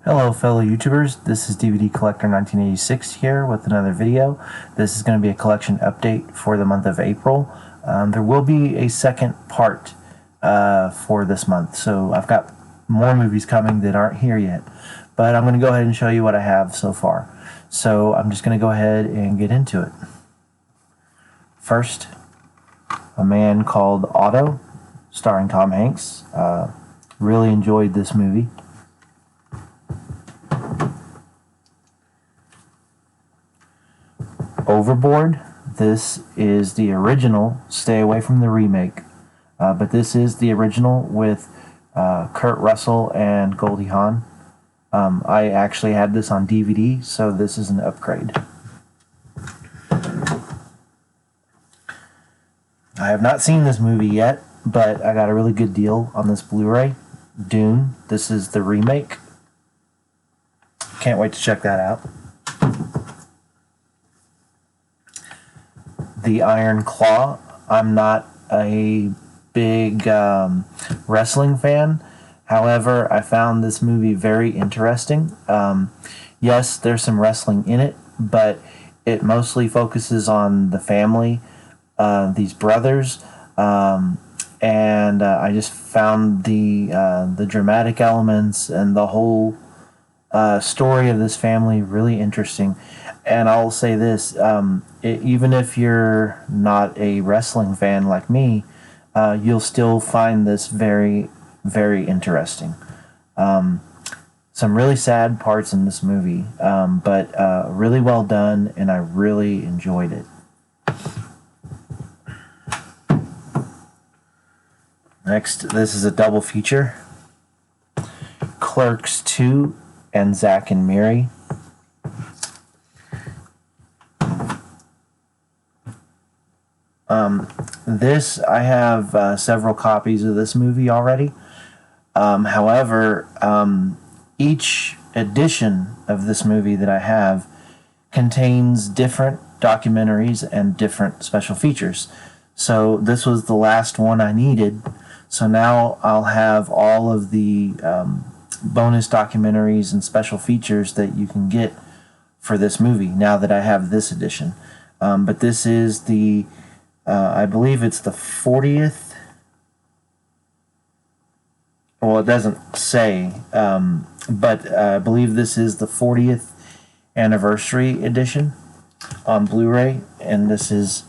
Hello fellow YouTubers, this is DVD Collector 1986 here with another video. This is going to be a collection update for the month of April. There will be a second part for this month, so I've got more movies coming that aren't here yet. But I'm going to go ahead and show you what I have so far. So I'm just going to go ahead and get into it. First, A Man Called Otto, starring Tom Hanks. Really enjoyed this movie. Overboard. This is the original. Stay away from the remake. But this is the original with Kurt Russell and Goldie Hawn. I actually had this on DVD, so this is an upgrade. I have not seen this movie yet, but I got a really good deal on this Blu-ray. Dune. This is the remake. Can't wait to check that out. The Iron Claw. I'm not a big wrestling fan. However, I found this movie very interesting. Yes, there's some wrestling in it, but it mostly focuses on the family, these brothers, and I just found the dramatic elements and the whole story of this family really interesting. And I'll say this, even if you're not a wrestling fan like me, you'll still find this very, very interesting. Some really sad parts in this movie, but really well done, and I really enjoyed it. Next, this is a double feature. Clerks 2 and Zack and Miri. I have several copies of this movie already. However, each edition of this movie that I have contains different documentaries and different special features. So this was the last one I needed. So now I'll have all of the bonus documentaries and special features that you can get for this movie now that I have this edition. But this is the I believe it's the 40th. Well, it doesn't say, but I believe this is the 40th anniversary edition on Blu-ray, and this is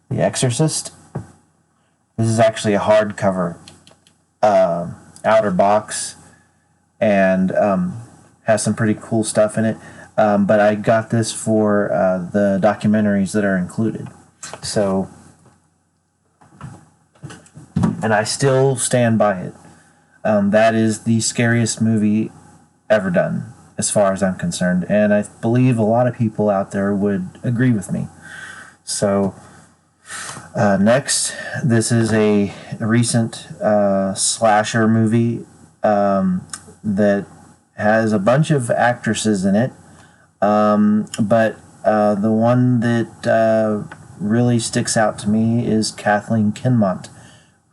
The Exorcist. This is actually a hardcover outer box, and has some pretty cool stuff in it. But I got this for the documentaries that are included. So. And I still stand by it. That is the scariest movie ever done, as far as I'm concerned. And I believe a lot of people out there would agree with me. So, next, this is a recent slasher movie that has a bunch of actresses in it. But the one that really sticks out to me is Kathleen Kinmont,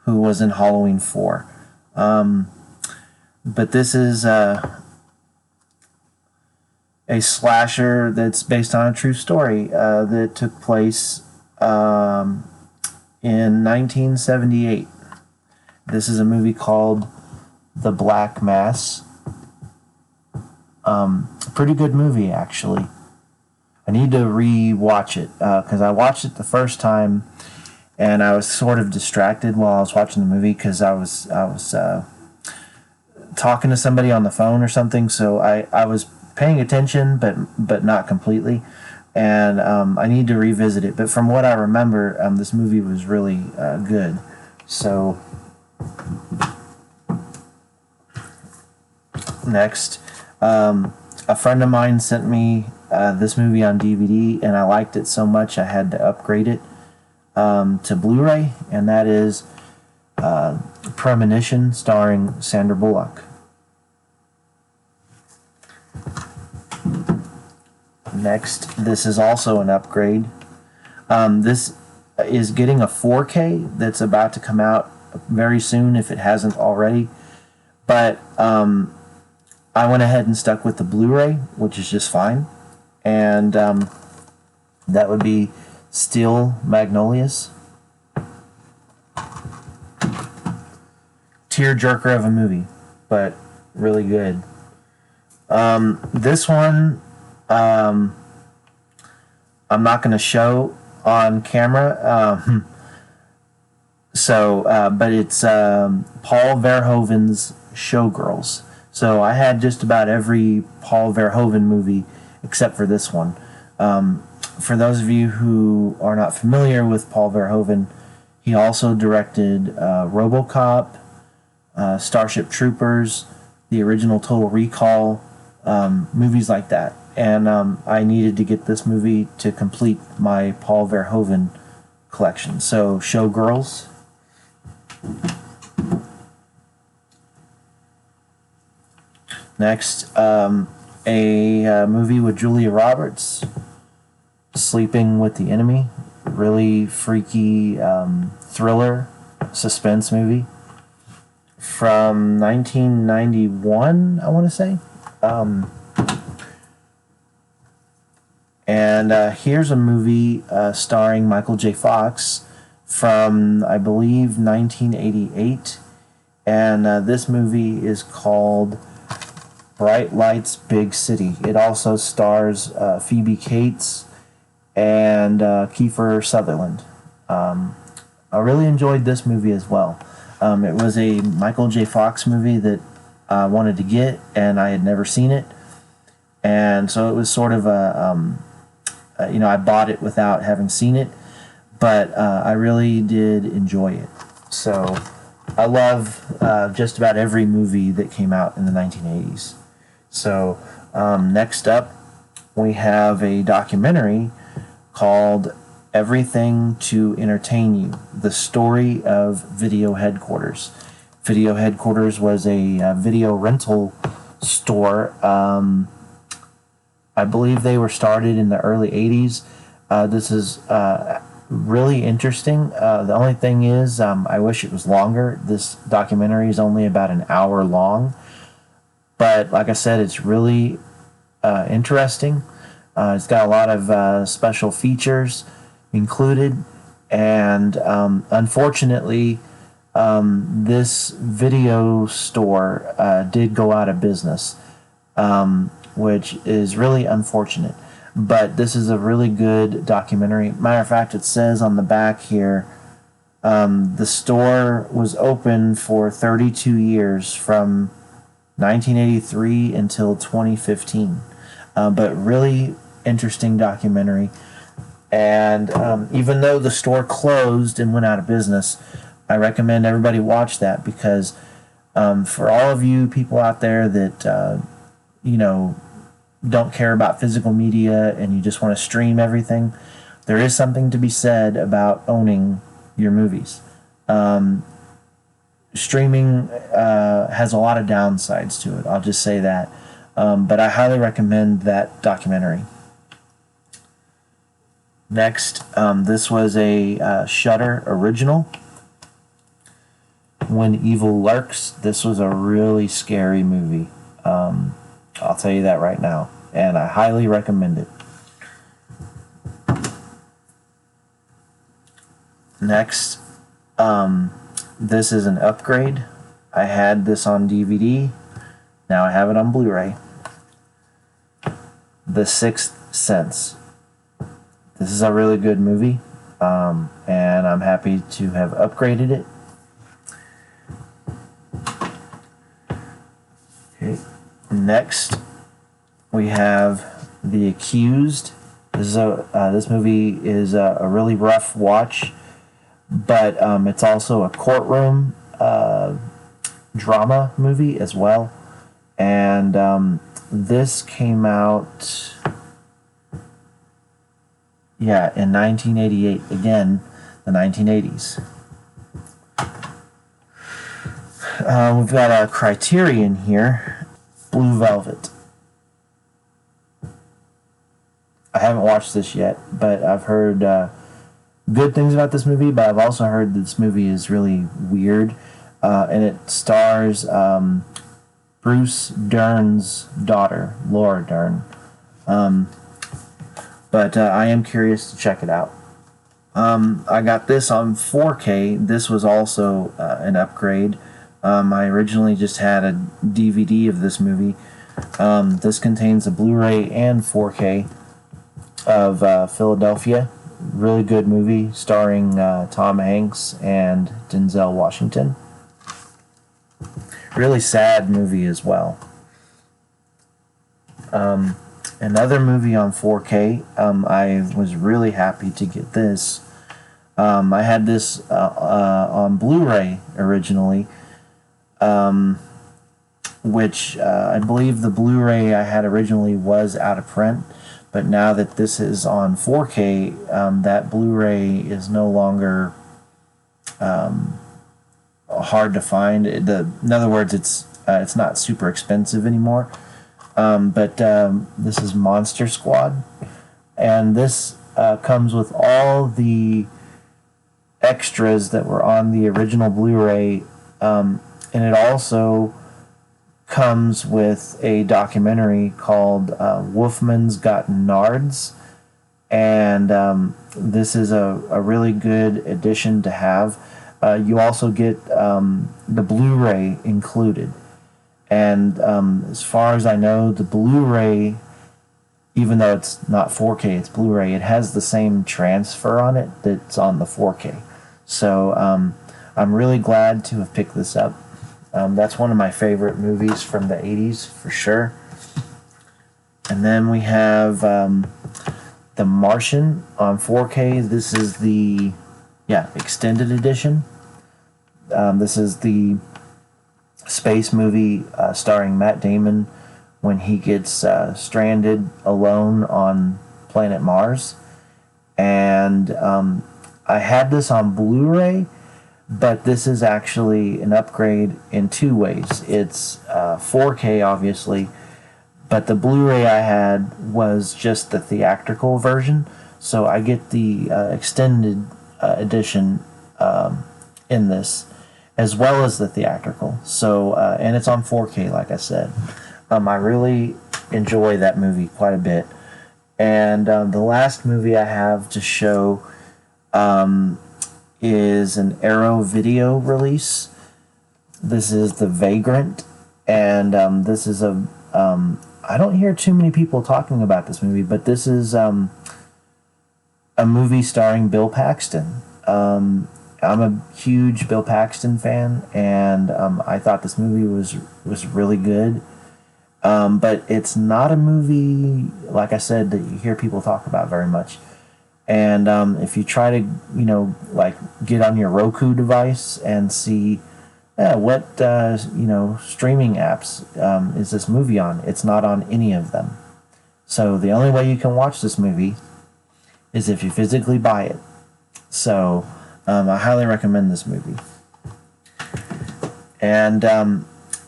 who was in Halloween 4. But this is a slasher that's based on a true story that took place in 1978. This is a movie called The Black Mass. A pretty good movie, actually. I need to re-watch it because I watched it the first time and I was sort of distracted while I was watching the movie because I was talking to somebody on the phone or something. So I was paying attention, but not completely. And I need to revisit it. But from what I remember, this movie was really good. So next, a friend of mine sent me this movie on DVD, and I liked it so much I had to upgrade it to Blu-ray, and that is Premonition, starring Sandra Bullock. Next, this is also an upgrade. This is getting a 4K that's about to come out very soon if it hasn't already. But I went ahead and stuck with the Blu-ray, which is just fine, and that would be Steel Magnolias. Tearjerker of a movie, but really good. This one, I'm not going to show on camera. But it's Paul Verhoeven's Showgirls. So I had just about every Paul Verhoeven movie except for this one. For those of you who are not familiar with Paul Verhoeven, he also directed RoboCop, Starship Troopers, the original Total Recall, movies like that. And I needed to get this movie to complete my Paul Verhoeven collection. So Showgirls. Next, a movie with Julia Roberts, Sleeping with the Enemy. Really freaky thriller, suspense movie from 1991, I want to say. And here's a movie starring Michael J. Fox from, I believe, 1988. And this movie is called Bright Lights, Big City. It also stars Phoebe Cates and Kiefer Sutherland. I really enjoyed this movie as well. It was a Michael J. Fox movie that I wanted to get, and I had never seen it. And so it was sort of I bought it without having seen it, but I really did enjoy it. So I love just about every movie that came out in the 1980s. So next up, we have a documentary called Everything to Entertain You, the story of Video Headquarters. Video Headquarters was a video rental store. I believe they were started in the early 80s. This is really interesting. The only thing is, I wish it was longer. This documentary is only about an hour long. But like I said, it's really interesting. It's got a lot of special features included. And unfortunately, this video store did go out of business, which is really unfortunate. But this is a really good documentary. Matter of fact, it says on the back here, the store was open for 32 years from 1983 until 2015. But really interesting documentary. And even though the store closed and went out of business, I recommend everybody watch that, because for all of you people out there that don't care about physical media and you just want to stream everything, there is something to be said about owning your movies. Streaming has a lot of downsides to it, I'll just say that. But I highly recommend that documentary. Next, this was a Shudder original, When Evil Lurks. This was a really scary movie. I'll tell you that right now, and I highly recommend it. Next, this is an upgrade. I had this on DVD. Now I have it on Blu-ray. The Sixth Sense. This is a really good movie, and I'm happy to have upgraded it. Okay. Next, we have The Accused. This movie is a really rough watch, but it's also a courtroom drama movie as well. And this came out, in 1988. Again, the 1980s. We've got a Criterion here, Blue Velvet. I haven't watched this yet, but I've heard good things about this movie, but I've also heard this movie is really weird. And it stars Bruce Dern's daughter, Laura Dern. But I am curious to check it out. I got this on 4K. This was also an upgrade. I originally just had a DVD of this movie. This contains a Blu-ray and 4K of Philadelphia. Really good movie starring Tom Hanks and Denzel Washington. Really sad movie as well. Another movie on 4K. I was really happy to get this. I had this on Blu-ray originally, which I believe the Blu-ray I had originally was out of print, but now that this is on 4K, that Blu-ray is no longer hard to find. In other words, it's not super expensive anymore. But this is Monster Squad, and this comes with all the extras that were on the original Blu-ray, and it also comes with a documentary called Wolfman's Got Nards, and this is a really good addition to have. You also get the Blu-ray included. And as far as I know, the Blu-ray, even though it's not 4K, it's Blu-ray, it has the same transfer on it that's on the 4K. So I'm really glad to have picked this up. That's one of my favorite movies from the 80s, for sure. And then we have The Martian on 4K. This is the extended edition. This is the space movie starring Matt Damon when he gets stranded alone on planet Mars. And I had this on Blu-ray, but this is actually an upgrade in two ways. It's 4K, obviously, but the Blu-ray I had was just the theatrical version, so I get the extended edition in this, as well as the theatrical. So, and it's on 4K, like I said. I really enjoy that movie quite a bit. And the last movie I have to show is an Arrow Video release. This is The Vagrant, and this is I don't hear too many people talking about this movie, but this is a movie starring Bill Paxton. I'm a huge Bill Paxton fan, and I thought this movie was really good. But it's not a movie, like I said, that you hear people talk about very much. And if you try to, get on your Roku device and see what streaming apps is this movie on, it's not on any of them. So the only way you can watch this movie is if you physically buy it. So I highly recommend this movie. And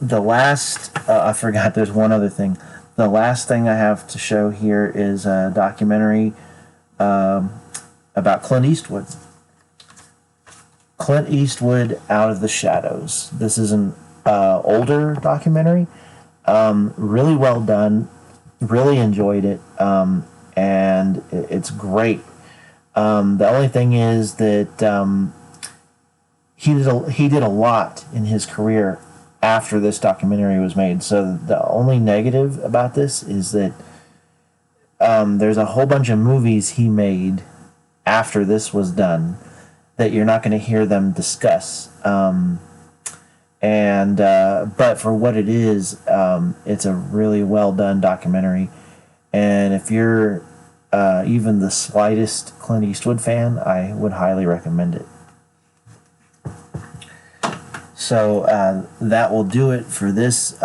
the last, I forgot, there's one other thing. The last thing I have to show here is a documentary about Clint Eastwood. Clint Eastwood, Out of the Shadows. This is an older documentary. Really well done. Really enjoyed it. And it's great. The only thing is that he did a lot in his career after this documentary was made. So the only negative about this is that there's a whole bunch of movies he made after this was done that you're not going to hear them discuss. But for what it is, it's a really well done documentary. And if you're even the slightest Clint Eastwood fan, I would highly recommend it. So that will do it for this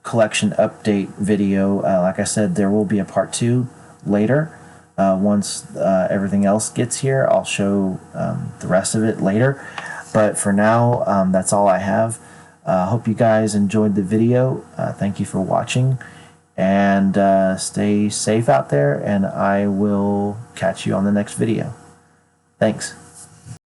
collection update video. Like I said, there will be a part 2 later. Once everything else gets here, I'll show the rest of it later. But for now, that's all I have. Hope you guys enjoyed the video. Thank you for watching. And stay safe out there, and I will catch you on the next video. Thanks.